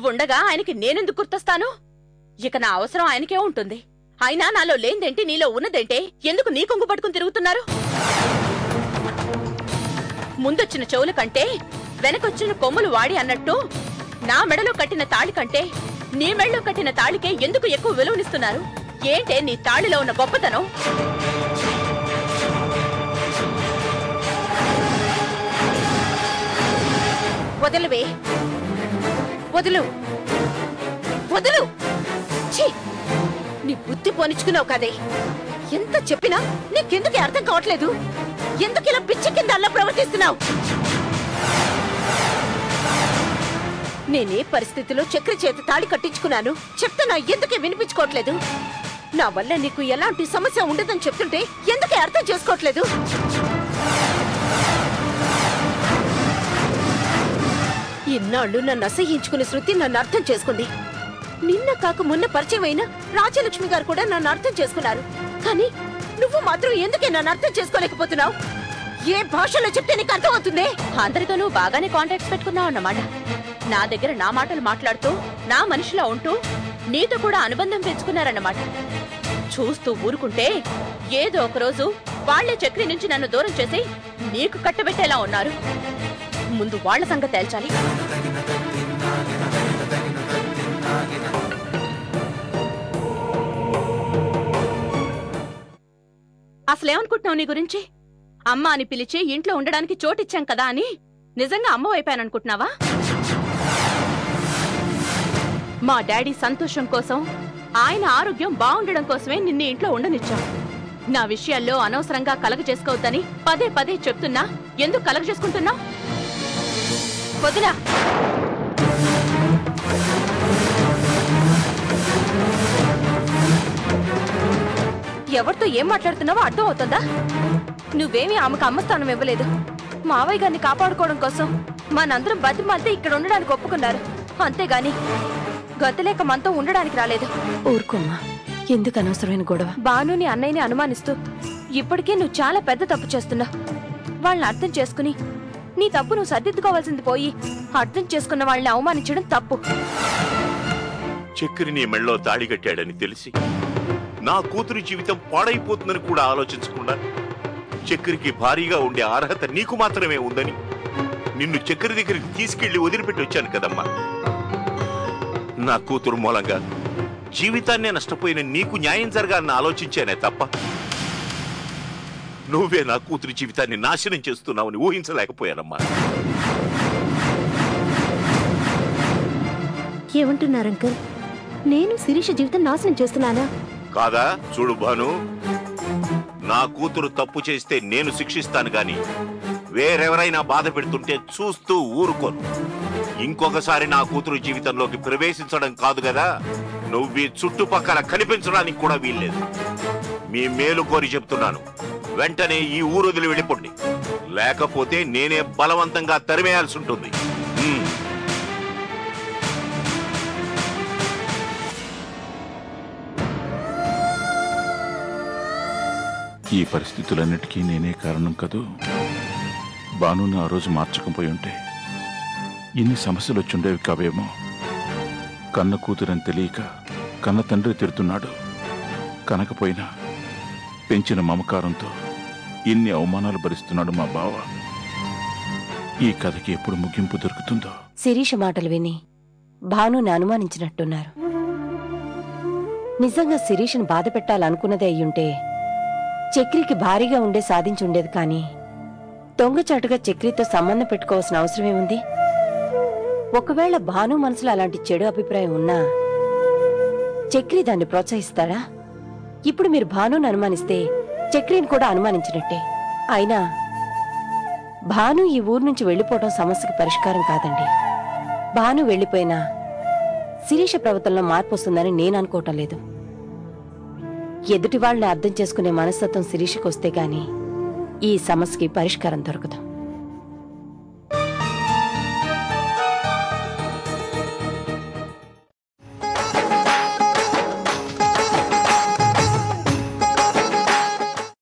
నువ్వుండగా ఆయనకి నేనెందుకు గుర్తొస్తాను? ఇక నా అవసరం ఆయనకే ఉంటుంది. అయినా నాలో లేనిదేంటి, నీలో ఉన్నదేంటే? ఎందుకు నీ కొంగు పట్టుకుని తిరుగుతున్నారు? ముందొచ్చిన చెవుల కంటే వెనకొచ్చిన కొమ్ములు వాడి అన్నట్టు నా మెడలో కట్టిన తాళి కంటే నీ మెడలో కట్టిన తాళికే ఎందుకు ఎక్కువ విలువనిస్తున్నారు? ఏంటే నీ తాళిలో ఉన్న గొప్పతనం? వదలువే, వదులు, వదులు. ఛీ, నీ బుద్ధి పోనిచ్చుకున్నావు కదే. ఎంత చెప్పినా నీకెందుకు అర్థం కావట్లేదు? ఎందుకు ఇలా పిచ్చి కింద అలా ప్రవర్తిస్తున్నావు? నేనే పరిస్థితిలో చక్రి చేతి తాళి కట్టించుకున్నాను చెప్తున్నా, ఎందుకే వినిపించుకోవట్లేదు? నా వల్ల నీకు ఎలాంటి సమస్య ఉండదని చెప్తుంటే ఎందుకే అర్థం చేసుకోవట్లేదు? ఇన్నాళ్ళు నన్ను అసహ్యించుకునే శృతి నన్ను అర్థం చేసుకుంది. నిన్న కాక మొన్న పరిచయం అయిన రాజలక్ష్మి గారు కూడా నన్ను అర్థం చేసుకున్నారు. కానీ నువ్వు మాత్రం ఎందుకే నన్ను అర్థం చేసుకోలేకపోతున్నావు? ఏ భాషలో చెప్తే నీకు అర్థం అవుతుంది? అందరితో నువ్వు బాగానే కాంటాక్ట్స్ పెట్టుకున్నావు అన్నమాట. నా దగ్గర నా మాటలు మాట్లాడుతూ నా మనిషిలా ఉంటూ నీతో కూడా అనుబంధం పెంచుకున్నారన్నమాట. చూస్తూ ఊరుకుంటే ఏదో ఒకరోజు వాళ్లే చక్రి నుంచి నన్ను దూరం చేసి నీకు కట్టబెట్టేలా ఉన్నారు. ముందు వాళ్ల సంగతి తేల్చాలి. అసలేమనుకుంటున్నావు నీ గురించి? అమ్మ అని పిలిచి ఇంట్లో ఉండడానికి చోటిచ్చాం కదా అని నిజంగా అమ్మ వైపాననుకుంటున్నావా? మా డాడీ సంతోషం కోసం, ఆయన ఆరోగ్యం బాగుండడం కోసమే నిన్ను ఇంట్లో ఉండనిచ్చాం. నా విషయాల్లో అనవసరంగా కలగ చేసుకోవద్దని పదే పదే చెప్తున్నా, ఎందుకు కలగ చేసుకుంటున్నా? వదిలా. ఎవరితో ఏం మాట్లాడుతున్నావో అర్థం అవుతుందా? నువ్వేమీ ఆమెకు అమ్మస్థానం ఇవ్వలేదు. మావయ్య గారిని కాపాడుకోవడం కోసం మనందరం బతిమాలితే ఇక్కడ ఉండడానికి ఒప్పుకున్నారు. అంతేగాని గతలేక మనతో ఉండడానికి రాలేదు. ఊరుకోమ్మా, ఎందుకు అనవసరమైన గొడవ? బానుని అన్నయ్యని అనుమానిస్తూ ఇప్పటికే నువ్వు చాలా పెద్ద తప్పు చేస్తున్నావు. వాళ్ళని అర్థం చేసుకుని నీ తప్పు నువ్వు సర్దిద్దుకోవాల్సింది పోయి అర్థం చేసుకున్న వాళ్ళని అవమానించడం తప్పు. చక్రి నీ మెళ్ళో తాళి కట్టాడని తెలిసి నా కూతురు జీవితం పాడైపోతుందని కూడా ఆలోచించకుండా చక్రికి భారీగా ఉండే అర్హత నీకు మాత్రమే ఉందని నిన్ను చక్రి దగ్గరికి తీసుకెళ్లి వదిలిపెట్టి వచ్చాను కదమ్మా. నా కూతురు మూలంగా జీవితాన్నే నష్టపోయిన నీకు న్యాయం జరగాలని ఆలోచించానే తప్ప నువ్వే నా కూతురి జీవితాన్ని నాశనం చేస్తున్నావని ఊహించలేకపోయానమ్మా. ఏమంటున్నారు అంకుల్? నేను శిరీష జీవితం నాశనం చేస్తున్నానా? కాదా? చూడు భాను, నా కూతురు తప్పు చేస్తే నేను శిక్షిస్తాను గాని వేరెవరైనా బాధ పెడుతుంటే చూస్తూ ఊరుకోను. ఇంకొకసారి నా కూతురు జీవితంలోకి ప్రవేశించడం కాదు కదా, నువ్వు ఈ చుట్టుపక్కల కనిపించడానికి కూడా వీల్లేదు. మీ మేలు కోరి చెప్తున్నాను, వెంటనే ఈ ఊరు వదిలి వెళ్ళిపోండి, లేకపోతే నేనే బలవంతంగా తరిమేయాల్సి ఉంటుంది. ఈ పరిస్థితులన్నిటికీ నేనే కారణం కదూ. బానుని ఆ రోజు మార్చకపోయి ఉంటే ఇన్ని సమస్యలు వచ్చుండేవి కావేమో. కన్న కూతురని తెలియక కన్న తండ్రి తిడుతున్నాడు. కనకపోయినా పెంచిన మమకారంతో ఇన్ని అవమానాలు భరిస్తున్నాడు మా బావ. ఈ కథకి ఎప్పుడు ముగింపు దొరుకుతుందో? శిరీష మాటలు విని భానుని అనుమానించినట్టున్నారు. నిజంగా శిరీషను బాధ పెట్టాలనుకున్నదే అయ్యుంటే చక్రికి భారీగా ఉండే సాధించుండేది. కానీ దొంగచాటుగా చక్రితో సంబంధం పెట్టుకోవాల్సిన అవసరమేముంది? ఒకవేళ భాను మనసులో అలాంటి చెడు అభిప్రాయం ఉన్నా చక్రి దాన్ని ప్రోత్సహిస్తాడా? ఇప్పుడు మీరు భానుని అనుమానిస్తే చక్రిని కూడా అనుమానించినట్టే. అయినా భాను ఈ ఊరు నుంచి వెళ్లిపోవడం సమస్యకి పరిష్కారం కాదండి. భాను వెళ్లిపోయినా శిరీష ప్రవర్తనలో మార్పు వస్తుందని నేను అనుకోవటం లేదు. ఎదుటి వాళ్ళని అర్థం చేసుకునే మనస్తత్వం శిరీషకు వస్తే గాని ఈ సమస్యకి పరిష్కారం దొరకదు.